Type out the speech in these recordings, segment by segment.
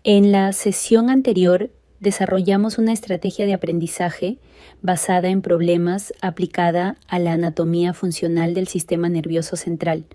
En la sesión anterior desarrollamos una estrategia de aprendizaje basada en problemas aplicada a la anatomía funcional del sistema nervioso central.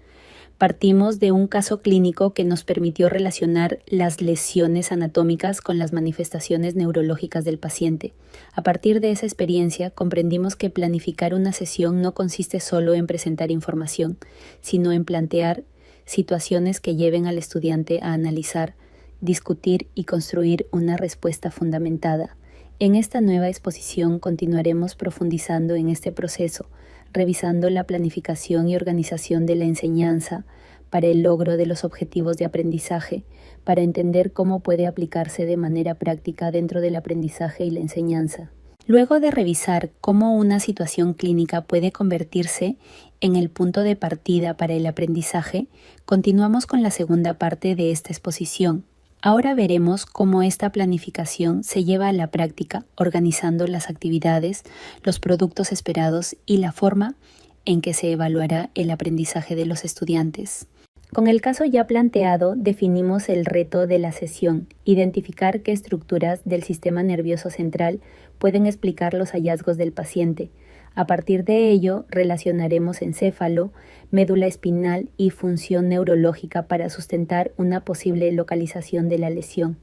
Partimos de un caso clínico que nos permitió relacionar las lesiones anatómicas con las manifestaciones neurológicas del paciente. A partir de esa experiencia, comprendimos que planificar una sesión no consiste solo en presentar información, sino en plantear situaciones que lleven al estudiante a analizar, discutir y construir una respuesta fundamentada. En esta nueva exposición continuaremos profundizando en este proceso, revisando la planificación y organización de la enseñanza para el logro de los objetivos de aprendizaje, para entender cómo puede aplicarse de manera práctica dentro del aprendizaje y la enseñanza. Luego de revisar cómo una situación clínica puede convertirse en el punto de partida para el aprendizaje, continuamos con la segunda parte de esta exposición. Ahora veremos cómo esta planificación se lleva a la práctica, organizando las actividades, los productos esperados y la forma en que se evaluará el aprendizaje de los estudiantes. Con el caso ya planteado, definimos el reto de la sesión, identificar qué estructuras del sistema nervioso central pueden explicar los hallazgos del paciente. A partir de ello, relacionaremos encéfalo, médula espinal y función neurológica para sustentar una posible localización de la lesión.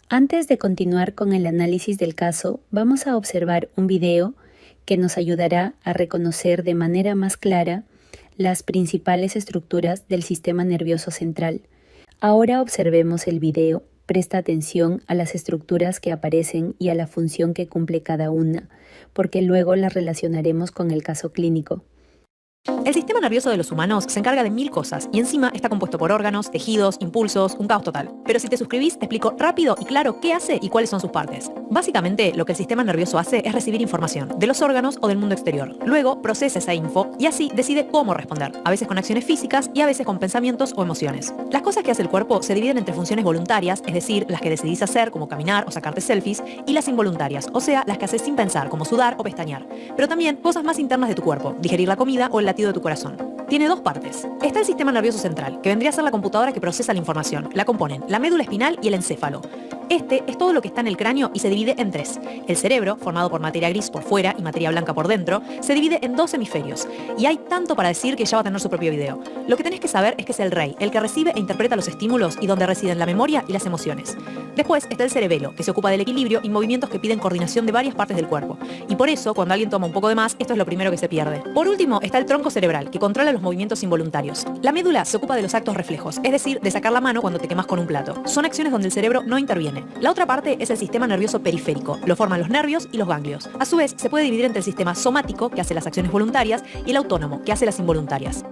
Antes de continuar con el análisis del caso, vamos a observar un video que nos ayudará a reconocer de manera más clara las principales estructuras del sistema nervioso central. Ahora observemos el video. Presta atención a las estructuras que aparecen y a la función que cumple cada una, porque luego las relacionaremos con el caso clínico. El sistema nervioso de los humanos se encarga de 1000 cosas y encima está compuesto por órganos, tejidos, impulsos, un caos total. Pero si te suscribís, te explico rápido y claro qué hace y cuáles son sus partes. Básicamente, lo que el sistema nervioso hace es recibir información de los órganos o del mundo exterior. Luego, procesa esa info y así decide cómo responder, a veces con acciones físicas y a veces con pensamientos o emociones. Las cosas que hace el cuerpo se dividen entre funciones voluntarias, es decir, las que decidís hacer, como caminar o sacarte selfies, y las involuntarias, o sea, las que haces sin pensar, como sudar o pestañear. Pero también cosas más internas de tu cuerpo, digerir la comida o el latido de tu corazón. Tiene dos partes. Está el sistema nervioso central, que vendría a ser la computadora que procesa la información. La componen la médula espinal y el encéfalo. Este es todo lo que está en el cráneo y se divide en tres. El cerebro, formado por materia gris por fuera y materia blanca por dentro, se divide en 2 hemisferios. Y hay tanto para decir que ya va a tener su propio video. Lo que tenés que saber es que es el rey, el que recibe e interpreta los estímulos y donde residen la memoria y las emociones. Después está el cerebelo, que se ocupa del equilibrio y movimientos que piden coordinación de varias partes del cuerpo. Y por eso, cuando alguien toma un poco de más, esto es lo primero que se pierde. Por último, está el tronco cerebral, que controla los movimientos involuntarios. La médula se ocupa de los actos reflejos, es decir, de sacar la mano cuando te quemas con un plato. Son acciones donde el cerebro no interviene. La otra parte es el sistema nervioso periférico. Lo forman los nervios y los ganglios. A su vez, se puede dividir entre el sistema somático, que hace las acciones voluntarias, y el autónomo, que hace las involuntarias.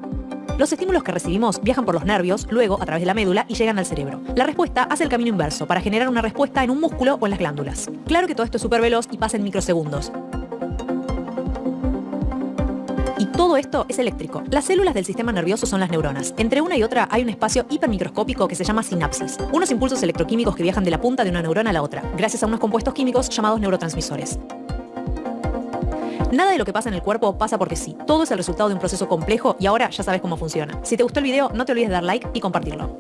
Los estímulos que recibimos viajan por los nervios, luego a través de la médula y llegan al cerebro. La respuesta hace el camino inverso para generar una respuesta en un músculo o en las glándulas. Claro que todo esto es súper veloz y pasa en microsegundos. Y todo esto es eléctrico. Las células del sistema nervioso son las neuronas. Entre una y otra hay un espacio hipermicroscópico que se llama sinapsis. Unos impulsos electroquímicos que viajan de la punta de una neurona a la otra, gracias a unos compuestos químicos llamados neurotransmisores. Nada de lo que pasa en el cuerpo pasa porque sí. Todo es el resultado de un proceso complejo y ahora ya sabes cómo funciona. Si te gustó el video, no te olvides de dar like y compartirlo.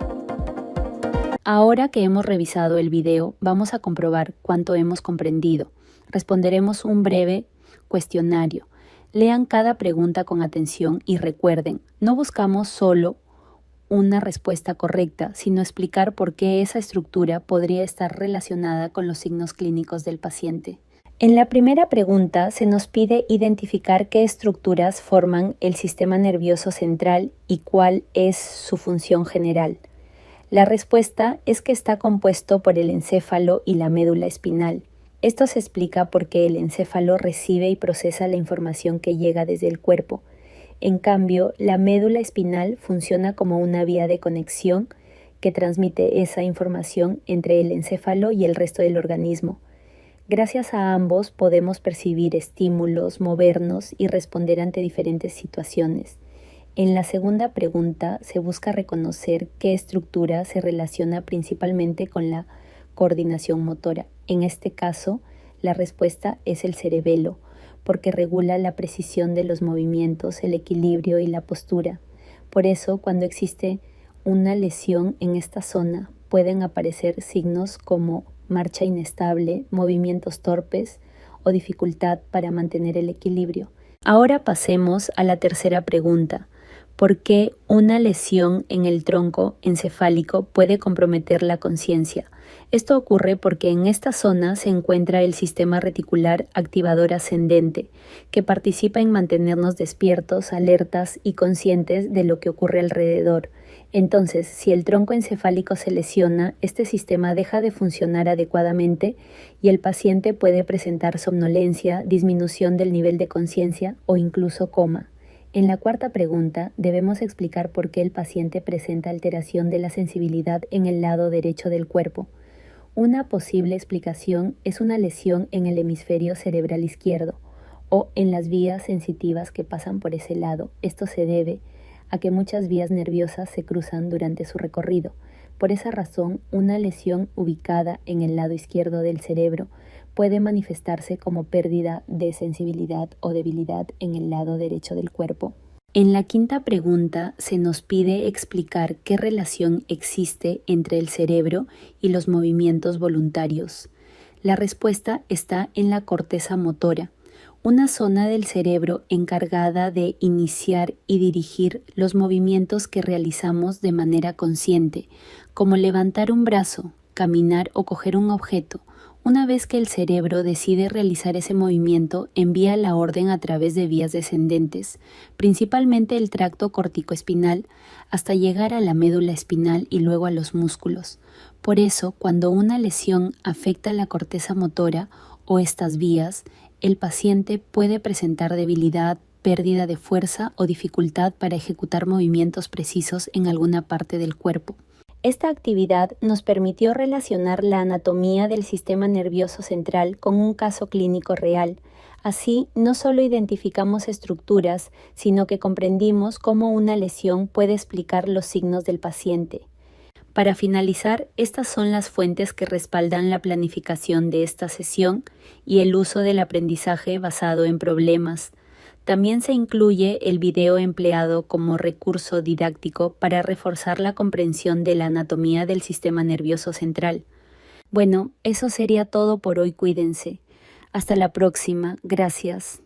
Ahora que hemos revisado el video, vamos a comprobar cuánto hemos comprendido. Responderemos un breve cuestionario. Lean cada pregunta con atención y recuerden, no buscamos solo una respuesta correcta, sino explicar por qué esa estructura podría estar relacionada con los signos clínicos del paciente. En la primera pregunta se nos pide identificar qué estructuras forman el sistema nervioso central y cuál es su función general. La respuesta es que está compuesto por el encéfalo y la médula espinal. Esto se explica porque el encéfalo recibe y procesa la información que llega desde el cuerpo. En cambio, la médula espinal funciona como una vía de conexión que transmite esa información entre el encéfalo y el resto del organismo. Gracias a ambos podemos percibir estímulos, movernos y responder ante diferentes situaciones. En la segunda pregunta se busca reconocer qué estructura se relaciona principalmente con la coordinación motora. En este caso, la respuesta es el cerebelo, porque regula la precisión de los movimientos, el equilibrio y la postura. Por eso, cuando existe una lesión en esta zona, pueden aparecer signos como marcha inestable, movimientos torpes o dificultad para mantener el equilibrio. Ahora pasemos a la tercera pregunta. ¿Por qué una lesión en el tronco encefálico puede comprometer la conciencia? Esto ocurre porque en esta zona se encuentra el sistema reticular activador ascendente, que participa en mantenernos despiertos, alertas y conscientes de lo que ocurre alrededor. Entonces, si el tronco encefálico se lesiona, este sistema deja de funcionar adecuadamente y el paciente puede presentar somnolencia, disminución del nivel de conciencia o incluso coma. En la cuarta pregunta, debemos explicar por qué el paciente presenta alteración de la sensibilidad en el lado derecho del cuerpo. Una posible explicación es una lesión en el hemisferio cerebral izquierdo o en las vías sensitivas que pasan por ese lado. Esto se debe a que muchas vías nerviosas se cruzan durante su recorrido. Por esa razón, una lesión ubicada en el lado izquierdo del cerebro puede manifestarse como pérdida de sensibilidad o debilidad en el lado derecho del cuerpo. En la quinta pregunta se nos pide explicar qué relación existe entre el cerebro y los movimientos voluntarios. La respuesta está en la corteza motora, una zona del cerebro encargada de iniciar y dirigir los movimientos que realizamos de manera consciente, como levantar un brazo, caminar o coger un objeto. Una vez que el cerebro decide realizar ese movimiento, envía la orden a través de vías descendentes, principalmente el tracto corticoespinal, hasta llegar a la médula espinal y luego a los músculos. Por eso, cuando una lesión afecta la corteza motora o estas vías, el paciente puede presentar debilidad, pérdida de fuerza o dificultad para ejecutar movimientos precisos en alguna parte del cuerpo. Esta actividad nos permitió relacionar la anatomía del sistema nervioso central con un caso clínico real. Así, no solo identificamos estructuras, sino que comprendimos cómo una lesión puede explicar los signos del paciente. Para finalizar, estas son las fuentes que respaldan la planificación de esta sesión y el uso del aprendizaje basado en problemas. También se incluye el video empleado como recurso didáctico para reforzar la comprensión de la anatomía del sistema nervioso central. Bueno, eso sería todo por hoy. Cuídense. Hasta la próxima. Gracias.